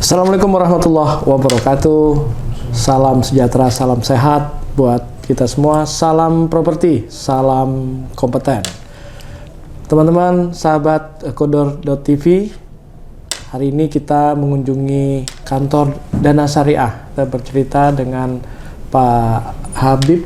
Assalamualaikum warahmatullahi wabarakatuh. Salam sejahtera, salam sehat buat kita semua. Salam properti, salam kompeten. Teman-teman, sahabat Kodor.tv, hari ini kita mengunjungi kantor Dana Syariah. Kita bercerita dengan Pak Habib,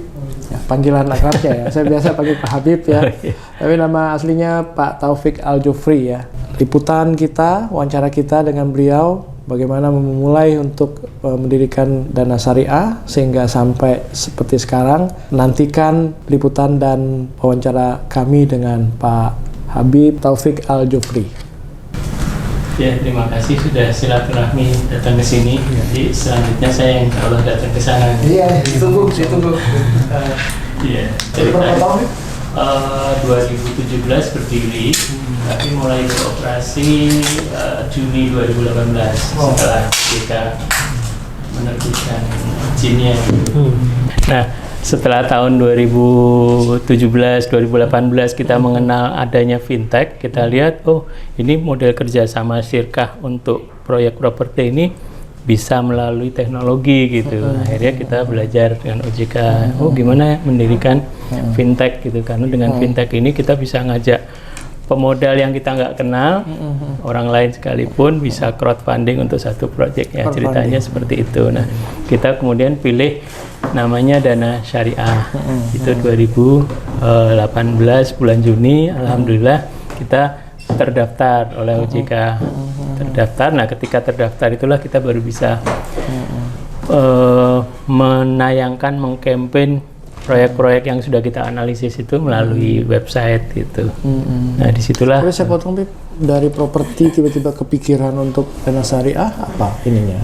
ya, panggilan akrabnya ya. Saya biasa panggil Pak Habib ya. Tapi nama aslinya Pak Taufik Al-Jufri ya. Liputan kita, wawancara kita dengan beliau, bagaimana memulai untuk mendirikan Dana Syariah sehingga sampai seperti sekarang. Nantikan liputan dan wawancara kami dengan Pak Habib Taufik Al-Jufri. Ya, terima kasih sudah silaturahmi datang ke sini. Jadi selanjutnya saya yang insya Allah datang ke sana. Iya, ditunggu. Iya. Ceritanya 2017 berdiri, tapi mulai beroperasi Juni 2018 setelah kita menerbitkan izinnya. Nah, setelah tahun 2017-2018 kita mengenal adanya fintech, kita lihat ini model kerjasama syirkah untuk proyek properti ini bisa melalui teknologi gitu. Akhirnya kita belajar dengan OJK, gimana mendirikan fintech gitu, karena dengan fintech ini kita bisa ngajak pemodal yang kita nggak kenal, orang lain sekalipun bisa crowdfunding untuk satu proyek ya, ceritanya seperti itu. Nah, kita kemudian pilih namanya Dana Syariah. Itu 2018 bulan Juni, alhamdulillah kita terdaftar oleh OJK. Terdaftar. Nah, ketika terdaftar itulah kita baru bisa menayangkan, mengkampanye proyek-proyek yang sudah kita analisis itu melalui website gitu. Nah, disitulah. Boleh saya potong, Bib? Dari properti tiba-tiba kepikiran untuk Dana Syariah, apa ininya?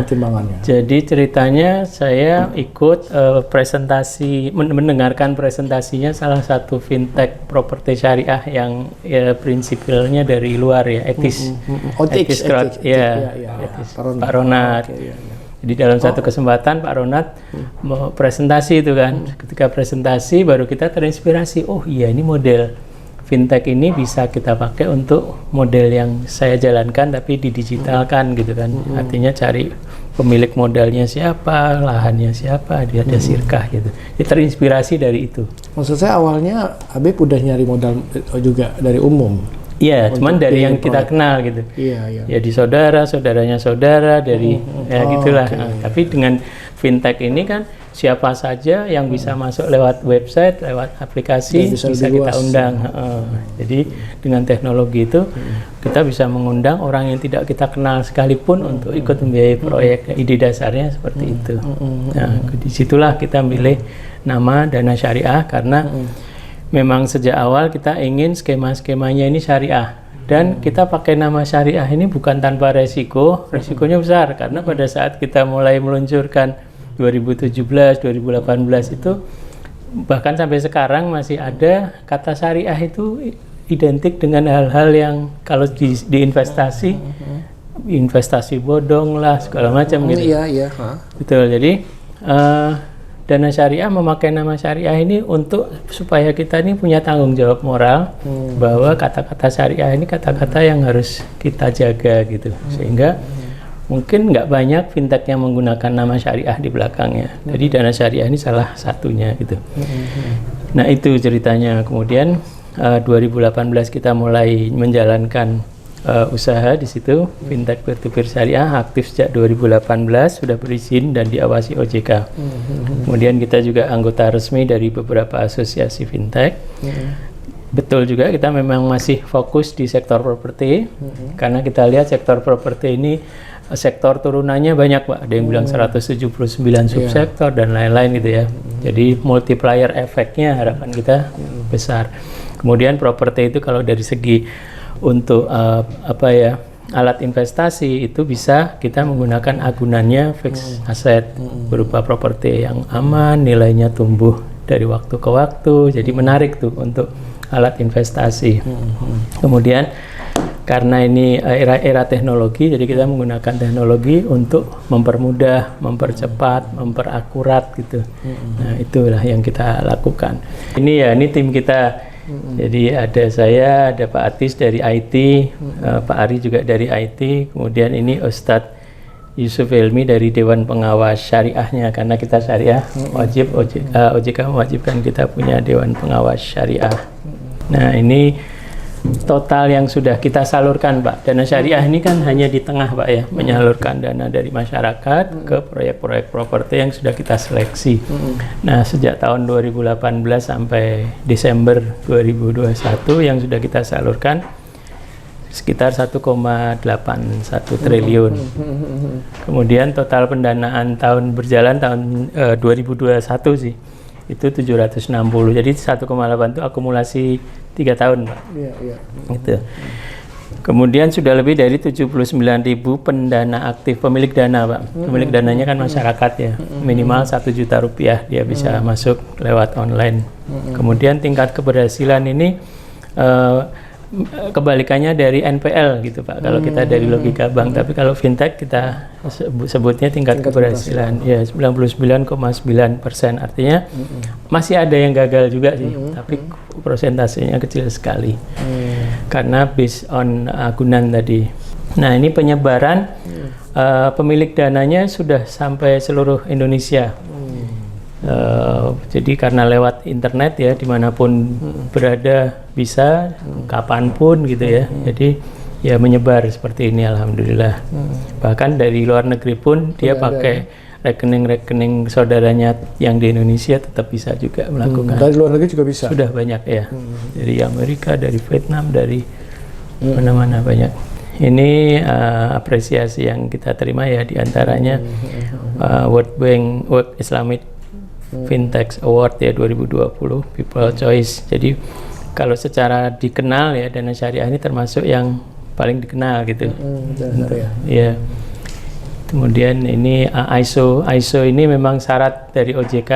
Pertimbangannya? Jadi ceritanya saya ikut presentasi, mendengarkan presentasinya salah satu fintech properti syariah yang prinsipilnya dari luar ya, etis. Etis, Pak Ronat. Jadi dalam satu kesempatan Pak Ronat mau presentasi itu kan. Ketika presentasi baru kita terinspirasi, iya ini model fintech ini bisa kita pakai untuk model yang saya jalankan tapi didigitalkan gitu kan. Artinya cari pemilik modalnya siapa, lahannya siapa, dia ada syirkah gitu. Jadi terinspirasi dari itu. Maksud saya awalnya Habib udah nyari modal juga dari umum. Iya, cuman dari yang kita kenal gitu. Iya. Ya di saudaranya saudara, dari gitulah. Tapi dengan fintech ini kan siapa saja yang bisa masuk lewat website, lewat aplikasi bisa kita undang. Jadi dengan teknologi itu kita bisa mengundang orang yang tidak kita kenal sekalipun untuk ikut membiayai proyek. Ide dasarnya seperti itu. Nah, disitulah kita milih nama Dana Syariah karena memang sejak awal kita ingin skema-skemanya ini syariah, dan kita pakai nama syariah ini bukan tanpa resikonya besar, karena pada saat kita mulai meluncurkan 2017-2018 itu bahkan sampai sekarang masih ada kata syariah itu identik dengan hal-hal yang kalau di investasi bodong lah segala macam gitu. Iya. Betul. Jadi Dana Syariah memakai nama syariah ini untuk supaya kita ini punya tanggung jawab moral bahwa kata-kata syariah ini kata-kata yang harus kita jaga gitu, sehingga mungkin nggak banyak fintech yang menggunakan nama syariah di belakangnya. Jadi Dana Syariah ini salah satunya gitu. Nah, itu ceritanya. Kemudian 2018 kita mulai menjalankan usaha di situ, fintech peer-to-peer syariah, aktif sejak 2018, sudah berizin dan diawasi OJK. Kemudian kita juga anggota resmi dari beberapa asosiasi fintech. Betul juga kita memang masih fokus di sektor properti, karena kita lihat sektor properti ini sektor turunannya banyak, Pak. Ada yang bilang 179 subsektor dan lain-lain gitu ya. Jadi multiplier efeknya harapan kita besar. Kemudian properti itu kalau dari segi untuk alat investasi itu bisa kita menggunakan agunannya fixed asset berupa properti yang aman, nilainya tumbuh dari waktu ke waktu, jadi menarik tuh untuk alat investasi. Kemudian karena ini era teknologi, jadi kita menggunakan teknologi untuk mempermudah, mempercepat, memperakurat gitu. Nah, itulah yang kita lakukan. Ini tim kita Jadi ada saya, ada Pak Atis dari IT, Pak Ari juga dari IT, kemudian ini Ustadz Yusuf Helmi dari Dewan Pengawas Syariahnya, karena kita syariah wajib, OJK mewajibkan kita punya Dewan Pengawas Syariah. Nah ini total yang sudah kita salurkan Pak. Dana syariah ini kan hanya di tengah Pak ya, menyalurkan dana dari masyarakat ke proyek-proyek properti yang sudah kita seleksi. Nah sejak tahun 2018 sampai Desember 2021 yang sudah kita salurkan sekitar 1,81 triliun. Kemudian total pendanaan tahun berjalan tahun 2021 sih itu 760. Jadi 1,8 itu akumulasi 3 tahun, Pak. Iya. Gitu. Kemudian sudah lebih dari 79.000 pendana aktif, pemilik dana, Pak. Pemilik dananya kan masyarakat ya. Minimal 1 juta rupiah dia bisa masuk lewat online. Kemudian tingkat keberhasilan ini kebalikannya dari NPL gitu Pak, kalau kita dari logika bank, tapi kalau fintech kita sebutnya tingkat keberhasilan ya 99,9%, artinya masih ada yang gagal juga sih, tapi persentasenya kecil sekali karena based on agunan tadi. Nah ini penyebaran pemilik dananya sudah sampai seluruh Indonesia. Jadi karena lewat internet ya, dimanapun berada bisa, kapanpun gitu ya. Jadi ya menyebar seperti ini alhamdulillah. Bahkan dari luar negeri pun dia pakai rekening-rekening saudaranya yang di Indonesia tetap bisa juga melakukan. Dari luar negeri juga bisa? Sudah banyak ya. Dari Amerika, dari Vietnam, dari mana-mana banyak. Ini apresiasi yang kita terima ya, diantaranya World Bank World Islamic Fintech Award ya 2020 People Choice. Jadi kalau secara dikenal ya, dana syariah ini termasuk yang paling dikenal gitu. Ya. Kemudian ini ISO ini memang syarat dari OJK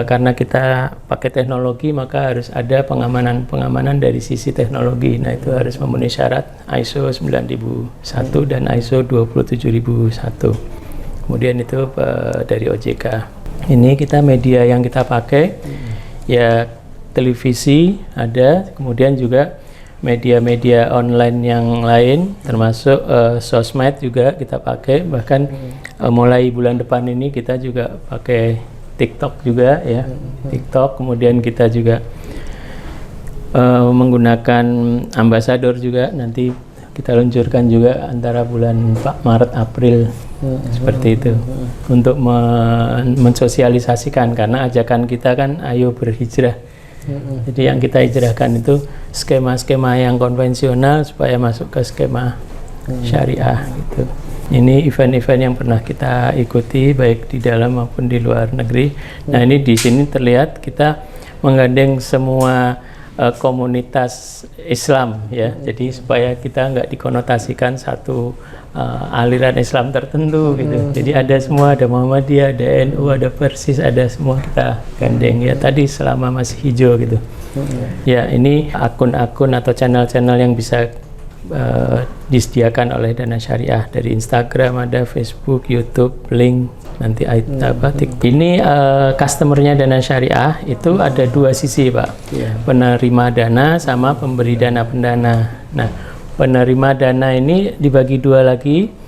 karena kita pakai teknologi, maka harus ada pengamanan dari sisi teknologi. Nah itu harus memenuhi syarat ISO 9001 dan ISO 27001. Kemudian itu dari OJK. Ini kita media yang kita pakai ya, televisi ada, kemudian juga media-media online yang lain termasuk sosmed juga kita pakai, bahkan mulai bulan depan ini kita juga pakai TikTok juga ya, TikTok. Kemudian kita juga menggunakan ambasador juga, nanti kita luncurkan juga antara bulan Maret April seperti itu untuk mensosialisasikan, karena ajakan kita kan ayo berhijrah. Jadi yang kita hijrahkan itu skema-skema yang konvensional supaya masuk ke skema syariah gitu. Ini event-event yang pernah kita ikuti baik di dalam maupun di luar negeri. Nah ini di sini terlihat kita menggandeng semua komunitas Islam ya, jadi supaya kita nggak dikonotasikan satu aliran Islam tertentu gitu. Jadi ada semua, ada Muhammadiyah, ada NU, ada Persis, ada semua kita gandeng ya tadi selama masih hijau gitu. Ya ini akun-akun atau channel-channel yang bisa disediakan oleh Dana Syariah, dari Instagram ada, Facebook, YouTube, link nanti Ini customernya Dana Syariah itu ada dua sisi Pak, penerima dana sama pemberi dana pendana. Nah penerima dana ini dibagi dua lagi,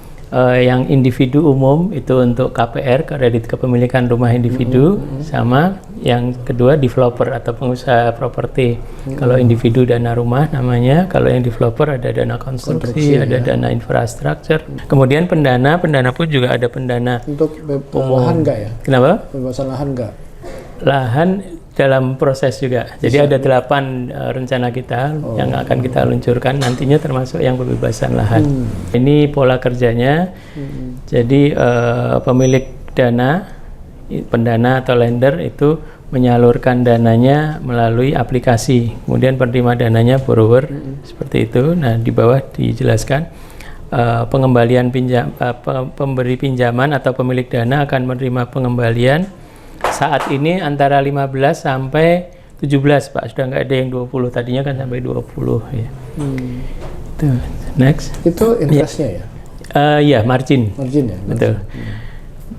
yang individu umum itu untuk KPR, kredit kepemilikan rumah individu, sama yang kedua developer atau pengusaha properti. Kalau individu dana rumah namanya, kalau yang developer ada dana konstruksi, ada dana infrastruktur. Kemudian pendana pun juga ada pendana untuk lahan nggak ya? Kenapa? Pembebasan lahan nggak? Lahan dalam proses juga. Jadi ada 8 rencana kita yang akan kita luncurkan nantinya, termasuk yang pembebasan lahan. Ini pola kerjanya. Jadi pemilik dana, pendana atau lender itu menyalurkan dananya melalui aplikasi. Kemudian penerima dananya borrower, seperti itu. Nah di bawah dijelaskan pengembalian pemberi pinjaman atau pemilik dana akan menerima pengembalian saat ini antara 15 sampai 17 Pak, sudah nggak ada yang 20, tadinya kan sampai 20 ya. Next. Itu interestnya ya? Ya margin. Margin ya? Betul.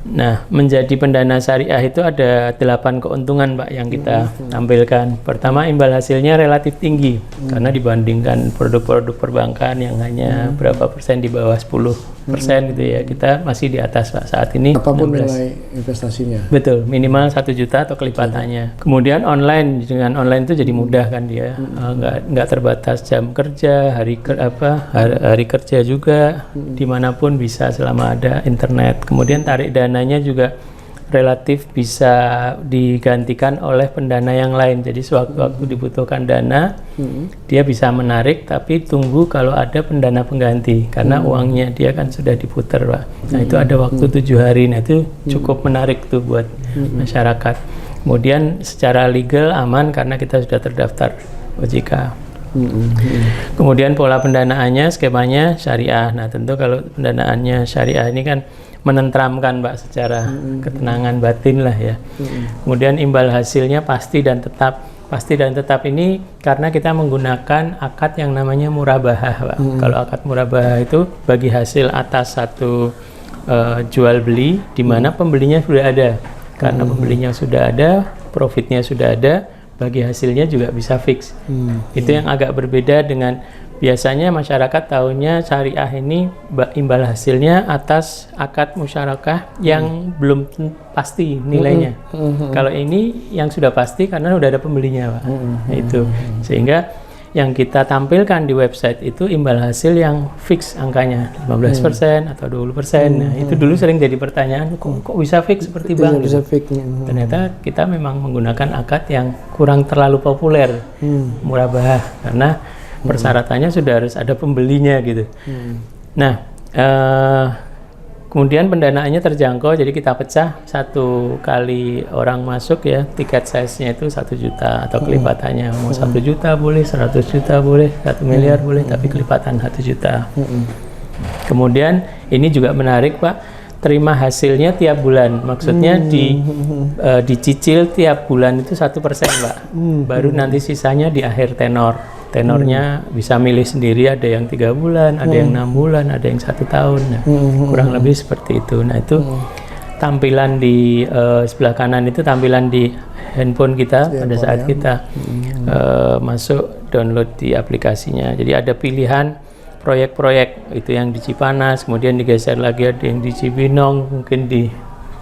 Nah, menjadi pendana syariah itu ada 8 keuntungan Pak yang kita tampilkan. Pertama, imbal hasilnya relatif tinggi karena dibandingkan produk-produk perbankan yang hanya berapa persen di bawah 10% gitu ya. Kita masih di atas Pak saat ini. Apapun 16. nilai investasinya. Betul, minimal 1 juta atau kelipatannya. Kemudian online, dengan online itu jadi mudah kan dia. Nggak terbatas jam kerja, hari kerja juga, dimanapun bisa selama ada internet. Kemudian tarik dananya juga relatif bisa digantikan oleh pendana yang lain. Jadi sewaktu-waktu dibutuhkan dana, dia bisa menarik, tapi tunggu kalau ada pendana pengganti karena uangnya dia kan sudah diputar Pak. Nah itu ada waktu 7 hari. Nah itu cukup menarik tuh buat masyarakat. Kemudian secara legal aman karena kita sudah terdaftar OJK. Kemudian pola pendanaannya, skemanya syariah. Nah tentu kalau pendanaannya syariah ini kan menenteramkan Pak secara ketenangan batin lah ya. Kemudian imbal hasilnya pasti dan tetap. Pasti dan tetap ini karena kita menggunakan akad yang namanya murabahah Pak. Kalau akad murabahah itu bagi hasil atas satu jual beli di mana pembelinya sudah ada. Karena pembelinya sudah ada, profitnya sudah ada, bagi hasilnya juga bisa fix. Itu yang agak berbeda dengan biasanya masyarakat tahunya syariah ini imbal hasilnya atas akad musyarakah yang belum pasti nilainya. Kalau ini yang sudah pasti karena sudah ada pembelinya Pak. Itu sehingga yang kita tampilkan di website itu imbal hasil yang fix angkanya 15% atau 20%. Nah, itu dulu sering jadi pertanyaan, kok bisa fix seperti bank? Bisa fix. Ternyata kita memang menggunakan akad yang kurang terlalu populer, murabahah, karena persyaratannya sudah harus ada pembelinya gitu. Nah, kemudian pendanaannya terjangkau, jadi kita pecah 1 kali orang masuk ya, tiket size-nya itu 1 juta atau kelipatannya mau 1 juta boleh, 100 juta boleh, 1 miliar boleh, tapi kelipatan 1 juta. Kemudian ini juga menarik Pak, terima hasilnya tiap bulan, maksudnya dicicil tiap bulan itu 1% Pak, baru nanti sisanya di akhir tenor. Tenornya bisa milih sendiri, ada yang 3 bulan, ada yang 6 bulan, ada yang 1 tahun. Nah, kurang lebih seperti itu. Nah itu tampilan di sebelah kanan itu tampilan di handphone kita pada saat kita masuk download di aplikasinya. Jadi ada pilihan proyek-proyek itu yang di Cipanas, kemudian digeser lagi ada yang di Cibinong, mungkin di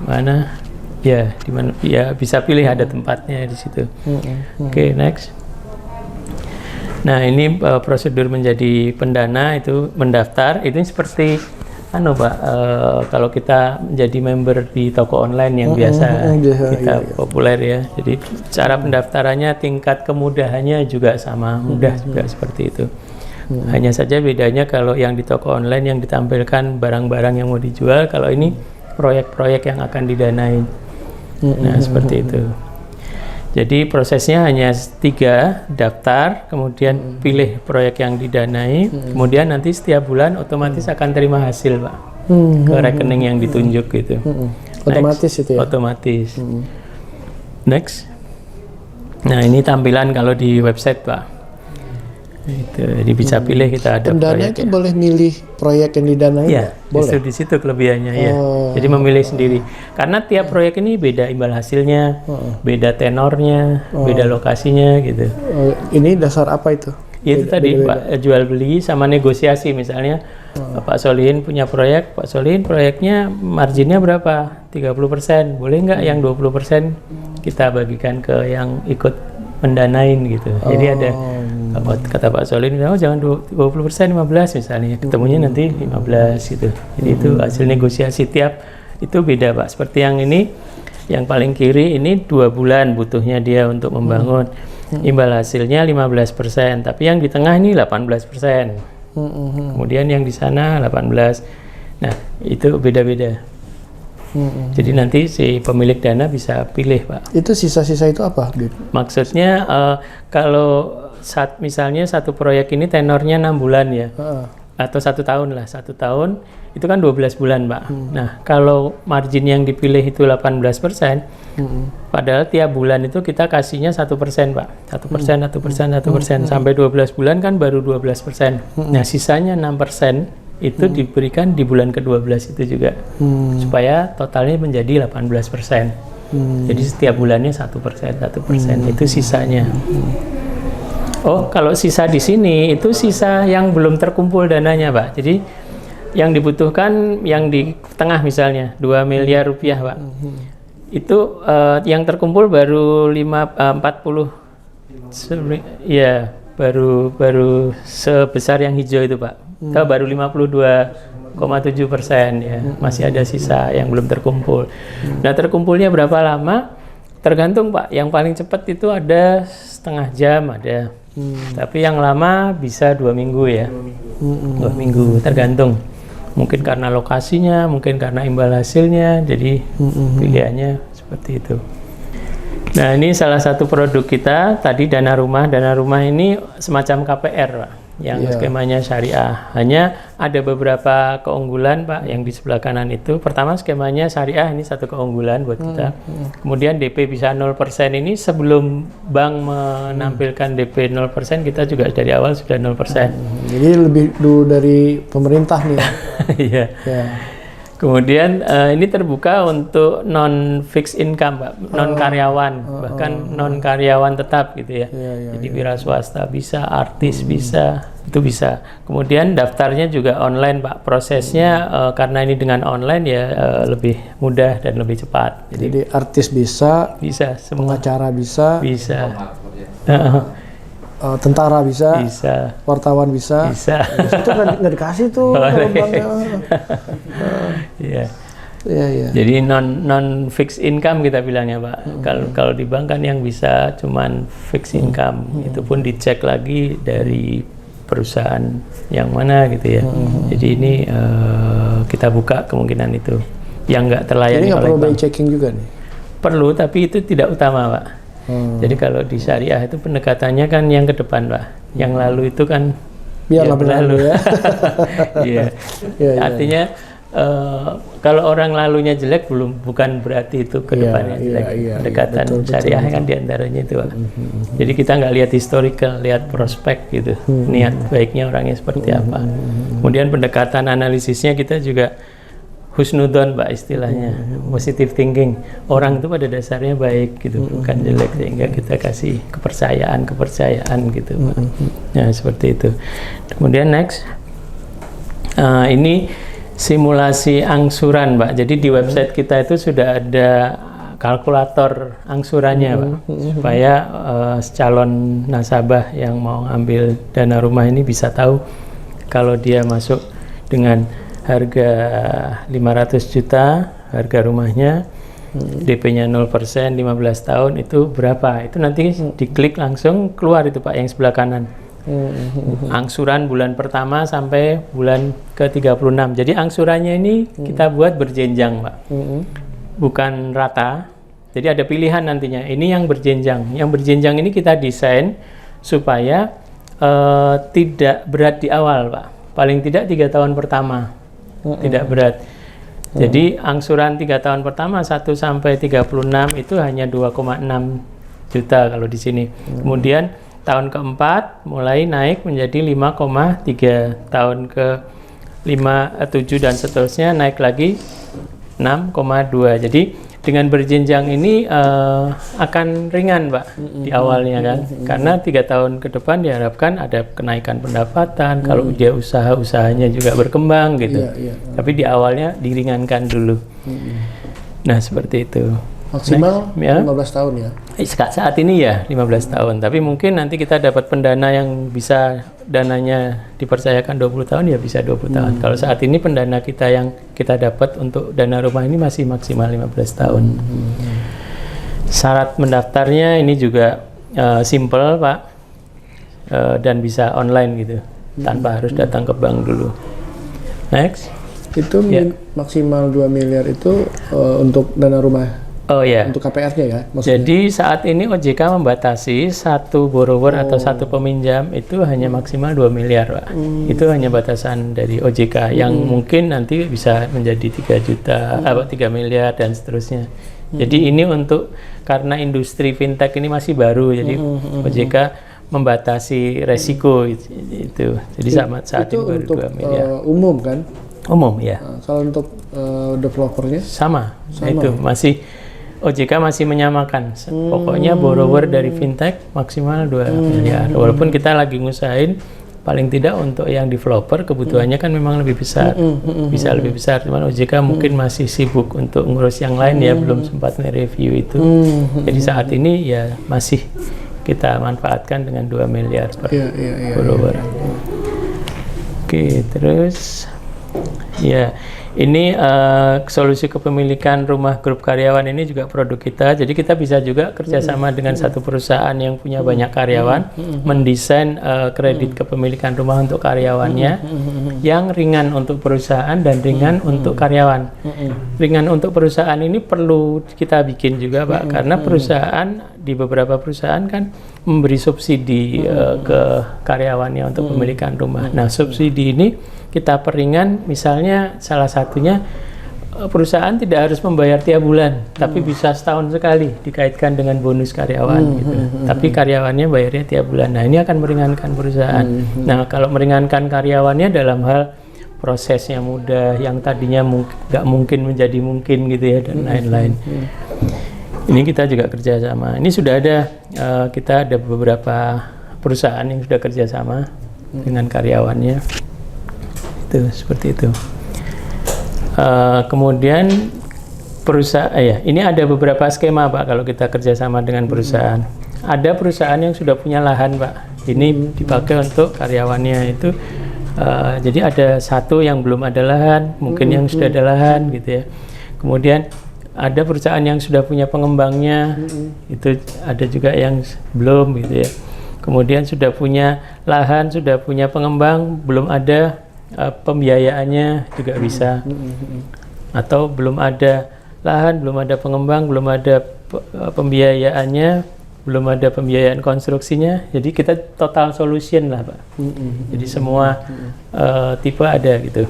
mana ya, di mana ya, bisa pilih ada tempatnya di situ. Oke, next. Nah ini prosedur menjadi pendana itu mendaftar, itu seperti Pak, kalau kita menjadi member di toko online yang biasa kita populer ya. Jadi cara pendaftarannya, tingkat kemudahannya juga sama, mudah juga seperti itu. Hanya saja bedanya kalau yang di toko online yang ditampilkan barang-barang yang mau dijual, kalau ini proyek-proyek yang akan didanai. Nah seperti itu. Jadi prosesnya hanya 3, daftar, kemudian pilih proyek yang didanai, kemudian nanti setiap bulan otomatis akan terima hasil Pak, ke rekening yang ditunjuk gitu. Otomatis itu ya? Otomatis. Next. Nah ini tampilan kalau di website Pak. Itu, jadi bisa pilih kita ada pendana proyek itu boleh milih proyek yang didanai? Ya, boleh. di situ kelebihannya ya. Jadi memilih sendiri. Karena tiap proyek ini beda imbal hasilnya, beda tenornya, beda lokasinya gitu. Ini dasar apa itu? Ya, itu tadi Pak, jual beli sama negosiasi misalnya. Pak Solihin punya proyek, Pak Solihin proyeknya marginnya berapa? 30%. Boleh nggak yang 20% kita bagikan ke yang ikut mendanain gitu. Jadi ada kata Pak Solihin, jangan 20%, 15 misalnya. Ketemunya nanti 15 gitu. Jadi itu hasil negosiasi tiap itu beda Pak. Seperti yang ini, yang paling kiri ini 2 bulan butuhnya dia untuk membangun. Imbal hasilnya 15%, tapi yang di tengah ini 18%. Kemudian yang di sana 18. Nah, itu beda-beda. Jadi nanti si pemilik dana bisa pilih Pak. Itu sisa-sisa itu apa? Maksudnya kalau misalnya satu proyek ini tenornya 6 bulan ya, atau 1 tahun lah, 1 tahun itu kan 12 bulan Pak. Nah kalau margin yang dipilih itu 18%, padahal tiap bulan itu kita kasihnya 1% Pak, 1%, 1%, 1% sampai 12 bulan kan baru 12%. Nah sisanya 6% itu diberikan di bulan ke-12 itu juga, supaya totalnya menjadi 18%. Jadi setiap bulannya 1%, 1%, itu sisanya. Oh, kalau sisa di sini itu sisa yang belum terkumpul dananya, Pak. Jadi yang dibutuhkan yang di tengah misalnya 2 miliar rupiah, Pak. Itu yang terkumpul baru 40, ya baru sebesar yang hijau itu, Pak. Itu baru 52,7%, ya. Masih ada sisa yang belum terkumpul. Nah, terkumpulnya berapa lama? Tergantung, Pak. Yang paling cepat itu ada setengah jam ada. Tapi yang lama bisa 2 minggu ya. 2 minggu, tergantung. Mungkin karena lokasinya, mungkin karena imbal hasilnya, jadi pilihannya seperti itu. Nah, ini salah satu produk kita, tadi dana rumah. Dana rumah ini semacam KPR, Pak, yang skemanya syariah. Hanya ada beberapa keunggulan, Pak, yang di sebelah kanan itu. Pertama, skemanya syariah, ini satu keunggulan buat kita. Kemudian DP bisa 0%, ini sebelum bank menampilkan DP 0%, kita juga dari awal sudah 0%. Jadi lebih dulu dari pemerintah nih. Iya. Kemudian ini terbuka untuk non fixed income, Pak, non karyawan, bahkan non karyawan tetap gitu ya. Jadi wira swasta bisa, artis bisa, itu bisa. Kemudian daftarnya juga online, Pak. Prosesnya karena ini dengan online ya lebih mudah dan lebih cepat. Jadi artis bisa, semua. pengacara bisa, tentara bisa, wartawan bisa. Itu nggak dikasih tuh. Iya. Jadi non fixed income kita bilangnya, Pak. Kalau di bank kan yang bisa cuman fixed income, itu pun dicek lagi dari perusahaan yang mana gitu ya. Jadi ini kita buka kemungkinan itu yang nggak terlayani oleh bank. Jadi nggak perlu by checking juga nih? Perlu, tapi itu tidak utama, Pak. Jadi kalau di syariah itu pendekatannya kan yang ke depan, Pak. Yang lalu itu kan biarlah berlalu ya. Artinya kalau orang lalunya jelek bukan berarti itu ke depannya jelek. Pendekatan syariah kan diantaranya itu, Pak. Jadi kita nggak lihat historical, lihat prospek gitu. Niat baiknya orangnya seperti apa. Kemudian pendekatan analisisnya kita juga husnudon, Pak, istilahnya, positive thinking. Orang itu pada dasarnya baik gitu, bukan jelek, sehingga kita kasih kepercayaan gitu, Pak. Nah, seperti itu. Kemudian next, ini simulasi angsuran, Pak. Jadi di website kita itu sudah ada kalkulator angsurannya, Pak, supaya calon nasabah yang mau ambil dana rumah ini bisa tahu kalau dia masuk dengan harga 500 juta harga rumahnya, DP-nya 0%, 15 tahun itu berapa. Itu nanti diklik langsung keluar itu, Pak, yang sebelah kanan. Angsuran bulan pertama sampai bulan ke-36. Jadi angsurannya ini kita buat berjenjang, Pak. Bukan rata. Jadi ada pilihan nantinya. Ini yang berjenjang. Yang berjenjang ini kita desain supaya tidak berat di awal, Pak. Paling tidak 3 tahun pertama. Tidak berat. Jadi angsuran 3 tahun pertama 1 sampai 36 itu hanya 2,6 juta kalau di sini. Kemudian tahun keempat mulai naik menjadi 5,3, tahun ke-5, 7 dan seterusnya naik lagi 6,2. Jadi dengan berjenjang ini akan ringan, Pak, di awalnya kan, karena 3 tahun ke depan diharapkan ada kenaikan pendapatan, kalau dia usahanya juga berkembang gitu. Tapi di awalnya diringankan dulu. Nah, seperti itu. Maksimal 15 tahun ya? Saat ini ya 15 tahun, tapi mungkin nanti kita dapat pendana yang bisa dananya dipercayakan 20 tahun ya bisa 20 tahun. Kalau saat ini pendana kita yang kita dapat untuk dana rumah ini masih maksimal 15 tahun. Syarat mendaftarnya ini juga simple, Pak, dan bisa online gitu, tanpa harus datang ke bank dulu. Next. Itu maksimal 2 miliar itu untuk dana rumah. Oh ya. Untuk KPR-nya ya. Maksudnya. Jadi saat ini OJK membatasi satu borrower atau satu peminjam itu hanya maksimal 2 miliar, Pak. Itu hanya batasan dari OJK yang mungkin nanti bisa menjadi 3 juta, 3 miliar dan seterusnya. Jadi ini untuk karena industri fintech ini masih baru, jadi OJK membatasi resiko itu. Jadi sama saat itu ini baru untuk 2 miliar. umum kan? Umum ya. Nah, kalau untuk developernya Sama. Nah, itu masih OJK masih menyamakan. Pokoknya borrower dari fintech maksimal 2 miliar. Walaupun kita lagi ngusahain paling tidak untuk yang developer kebutuhannya kan memang lebih besar. Bisa lebih besar. Cuman OJK mungkin masih sibuk untuk ngurus yang lain ya, belum sempat nge-review itu. Jadi saat ini ya masih kita manfaatkan dengan 2 miliar per borrower. Oke, terus ya ini solusi kepemilikan rumah grup karyawan ini juga produk kita. Jadi kita bisa juga kerjasama dengan satu perusahaan yang punya banyak karyawan, mendesain kredit kepemilikan rumah untuk karyawannya yang ringan untuk perusahaan dan ringan untuk karyawan. Ringan untuk perusahaan ini perlu kita bikin juga, Pak, karena perusahaan di beberapa perusahaan kan memberi subsidi ke karyawannya untuk pemilikan rumah. Nah, subsidi ini kita peringan, misalnya salah satunya perusahaan tidak harus membayar tiap bulan, tapi bisa setahun sekali dikaitkan dengan bonus karyawan gitu. Tapi karyawannya bayarnya tiap bulan. Nah, ini akan meringankan perusahaan. Nah, kalau meringankan karyawannya dalam hal prosesnya mudah, yang tadinya nggak mungkin menjadi mungkin gitu ya, dan lain-lain. Ini kita juga kerjasama. Ini sudah ada, kita ada beberapa perusahaan yang sudah kerjasama dengan karyawannya. Itu seperti itu. Kemudian perusahaan, ini ada beberapa skema, Pak, kalau kita kerjasama dengan perusahaan. Ada perusahaan yang sudah punya lahan, Pak. Ini dipakai untuk karyawannya itu. Jadi ada satu yang belum ada lahan, mungkin yang sudah ada lahan gitu ya. Kemudian ada perusahaan yang sudah punya pengembangnya, itu ada juga yang belum gitu ya. Kemudian sudah punya lahan, sudah punya pengembang, belum ada pembiayaannya juga bisa. Atau belum ada lahan, belum ada pengembang, belum ada pembiayaannya, belum ada pembiayaan konstruksinya. Jadi kita total solution lah, Pak. Jadi semua tipe ada gitu.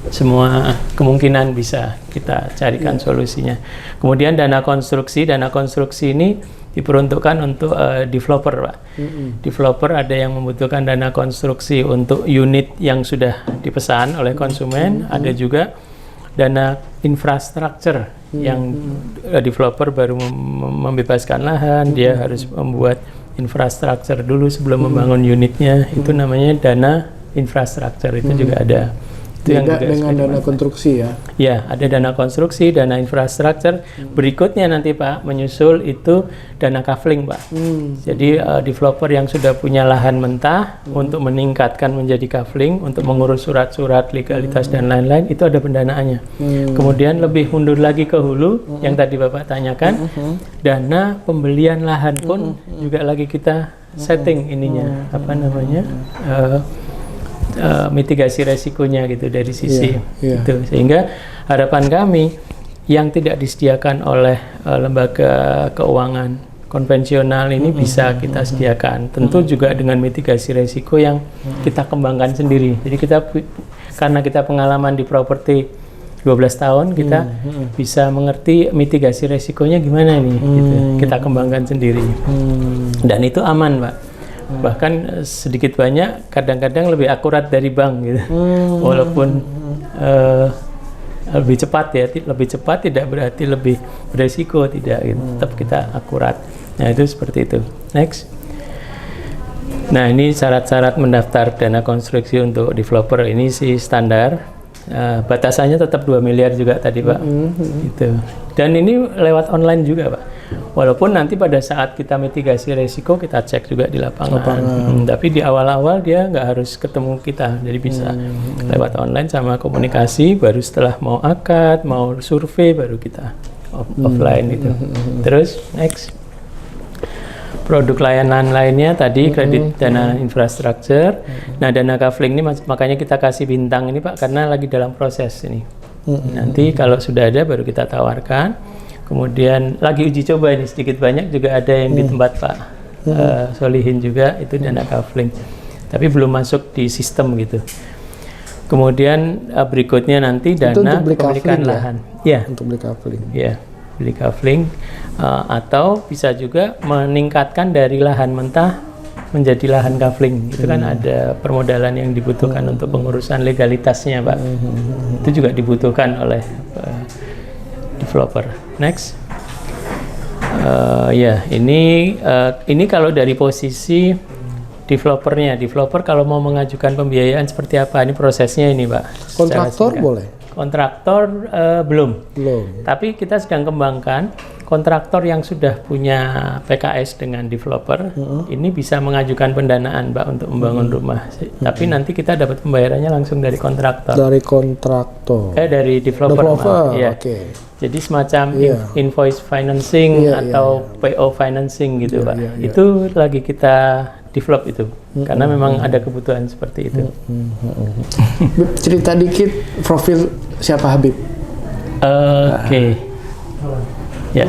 Semua kemungkinan bisa kita carikan solusinya. Kemudian dana konstruksi ini diperuntukkan untuk developer, Pak. Developer ada yang membutuhkan dana konstruksi untuk unit yang sudah dipesan oleh konsumen, ada juga dana infrastruktur yang developer baru membebaskan lahan, dia harus membuat infrastruktur dulu sebelum membangun unitnya, itu namanya dana infrastruktur, itu juga ada. Itu yang juga dengan dana konstruksi ya? Ya, ada dana konstruksi, dana infrastruktur. Berikutnya nanti, Pak, menyusul itu dana kafling, Pak. Jadi developer yang sudah punya lahan mentah untuk meningkatkan menjadi kafling, untuk mengurus surat-surat legalitas dan lain-lain, itu ada pendanaannya. Kemudian lebih mundur lagi ke hulu, yang tadi Bapak tanyakan, dana pembelian lahan pun juga lagi kita setting ininya, apa namanya? Mitigasi resikonya gitu dari sisi itu, sehingga harapan kami yang tidak disediakan oleh lembaga keuangan konvensional ini bisa kita sediakan, tentu juga dengan mitigasi resiko yang kita kembangkan sendiri. Jadi kita karena kita pengalaman di properti 12 tahun, kita bisa mengerti mitigasi resikonya gimana nih, gitu. Kita kembangkan sendiri, dan itu aman, Pak. Bahkan sedikit banyak kadang-kadang lebih akurat dari bank gitu. Walaupun lebih cepat ya, lebih cepat tidak berarti lebih beresiko, tidak gitu. Tetap kita akurat. Nah, itu seperti itu. Next. Nah, ini syarat-syarat mendaftar dana konstruksi untuk developer ini sih standar. Batasannya tetap 2 miliar juga tadi, Pak. Gitu. Dan ini lewat online juga, Pak. Walaupun nanti pada saat kita mitigasi resiko kita cek juga di lapangan. Tapi di awal-awal dia nggak harus ketemu kita, jadi bisa lewat online sama komunikasi. Baru setelah mau akad, mau survei, baru kita offline itu. Terus next, produk layanan lainnya tadi kredit dana infrastruktur. Nah, dana kafling ini makanya kita kasih bintang ini, Pak, karena lagi dalam proses ini. Nanti kalau sudah ada baru kita tawarkan. Kemudian lagi uji coba ini sedikit banyak juga ada yang di tempat Pak Solihin juga, itu dana kafling. Tapi belum masuk di sistem gitu. Kemudian berikutnya nanti dana pemilikan lahan. Ya, untuk beli kafling. Ya, beli kafling atau bisa juga meningkatkan dari lahan mentah menjadi lahan kafling. Itu kan ada permodalan yang dibutuhkan untuk pengurusan legalitasnya, Pak. Itu juga dibutuhkan oleh developer. Next. Ya, ini kalau dari posisi developernya. Developer kalau mau mengajukan pembiayaan seperti apa? Ini prosesnya ini, Pak. Kontraktor boleh? Kontraktor belum. Tapi kita sedang kembangkan kontraktor yang sudah punya PKS dengan developer, ini bisa mengajukan pendanaan, Pak, untuk membangun rumah. Tapi nanti kita dapat pembayarannya langsung dari kontraktor. Dari kontraktor. Dari developer. Ya. Oke. Jadi semacam invoice financing atau PO financing gitu, Pak. Itu lagi kita develop itu, karena memang ada kebutuhan seperti itu. Habib, cerita dikit profil siapa Habib? Oke. Ya.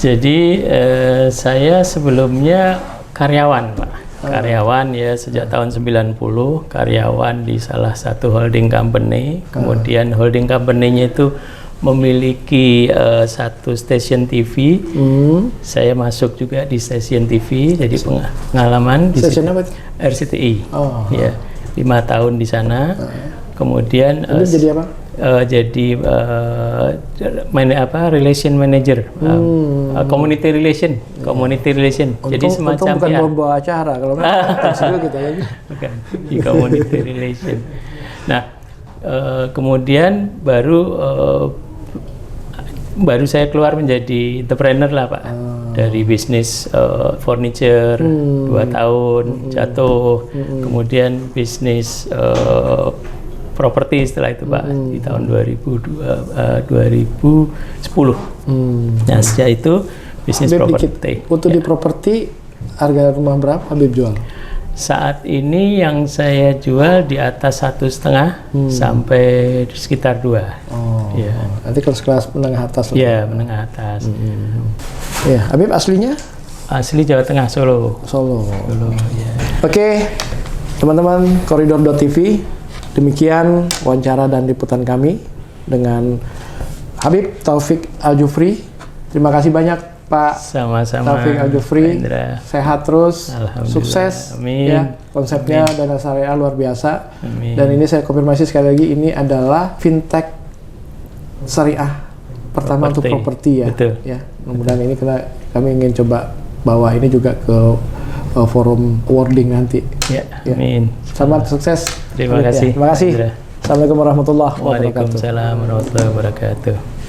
Jadi saya sebelumnya karyawan, Pak. Karyawan ya sejak tahun 90, karyawan di salah satu holding company. Kemudian holding company-nya itu memiliki satu stasiun TV. Saya masuk juga di stasiun TV, jadi pengalaman di stasiun apa? RCTI. Ya, 5 tahun di sana. Kemudian jadi apa? Jadi relation manager, community relation. Jadi semacam bukan membawa acara kalau kita ya. Bukan, di community relation. Nah, kemudian baru saya keluar menjadi entrepreneur lah, Pak. Dari bisnis furniture 2 tahun jatuh, kemudian bisnis properti setelah itu, Pak, di tahun 2010. Nah, sejak itu bisnis properti. Untuk di properti, harga rumah berapa Habib jual? Saat ini yang saya jual di atas 1,5 sampai sekitar 2. Ya. Nanti kelas menengah atas. Ya, menengah atas. Ya, Habib aslinya? Asli Jawa Tengah, Solo. Ya. Oke, teman-teman Koridor.tv, demikian wawancara dan liputan kami dengan Habib Taufik Al-Jufri. Terima kasih banyak, Pak. Sama-sama. Taufik Al-Jufri. Sehat terus, sukses. Amin. Ya, konsepnya Dana Syariah luar biasa. Amin. Dan ini saya konfirmasi sekali lagi, ini adalah fintech syariah pertama untuk properti ya. Betul. Ya, mudah-mudahan ini kami ingin coba bawa ini juga ke forum awarding nanti. Ya, amin. Selamat sukses. Terima kasih. Terima kasih. Assalamualaikum warahmatullahi wabarakatuh. Waalaikumsalam warahmatullahi wabarakatuh.